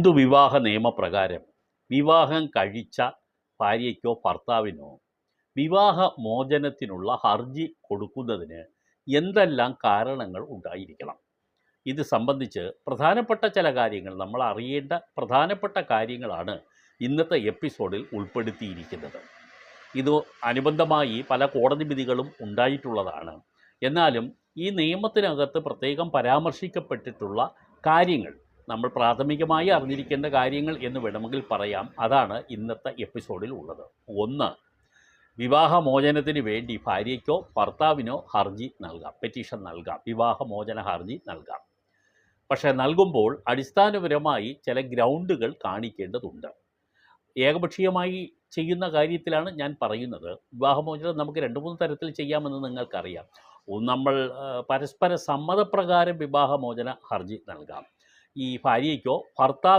ഹിന്ദു വിവാഹ നിയമപ്രകാരം വിവാഹം കഴിച്ച ഭാര്യയ്ക്കോ ഭർത്താവിനോ വിവാഹ മോചനത്തിനുള്ള ഹർജി കൊടുക്കുന്നതിന് എന്തെല്ലാം കാരണങ്ങൾ ഉണ്ടായിരിക്കണം? ഇത് സംബന്ധിച്ച് പ്രധാനപ്പെട്ട ചില കാര്യങ്ങൾ, നമ്മൾ അറിയേണ്ട പ്രധാനപ്പെട്ട കാര്യങ്ങളാണ് ഇന്നത്തെ എപ്പിസോഡിൽ ഉൾപ്പെടുത്തിയിരിക്കുന്നത്. ഇത് അനുബന്ധമായി പല കോടതി വിധികളും ഉണ്ടായിട്ടുള്ളതാണ്. എന്നാലും ഈ നിയമത്തിനകത്ത് പ്രത്യേകം പരാമർശിക്കപ്പെട്ടിട്ടുള്ള കാര്യങ്ങൾ, നമ്മൾ പ്രാഥമികമായി അറിഞ്ഞിരിക്കേണ്ട കാര്യങ്ങൾ എന്ന് വേണമെങ്കിൽ പറയാം, അതാണ് ഇന്നത്തെ എപ്പിസോഡിൽ ഉള്ളത്. ഒന്ന്, വിവാഹമോചനത്തിന് വേണ്ടി ഭാര്യയ്ക്കോ ഭർത്താവിനോ ഹർജി നൽകാം, പെറ്റീഷൻ നൽകാം, വിവാഹമോചന ഹർജി നൽകാം. പക്ഷേ നൽകുമ്പോൾ അടിസ്ഥാനപരമായി ചില ഗ്രൗണ്ടുകൾ കാണിക്കേണ്ടതുണ്ട്. ഏകപക്ഷീയമായി ചെയ്യുന്ന കാര്യത്തിലാണ് ഞാൻ പറയുന്നത്. വിവാഹമോചനം നമുക്ക് 2-3 തരത്തിൽ ചെയ്യാമെന്ന് നിങ്ങൾക്കറിയാം. നമ്മൾ പരസ്പര സമ്മതപ്രകാരം വിവാഹമോചന ഹർജി നൽകാം. ഈ ഭാര്യയ്ക്കോ ഭർത്താവിനോ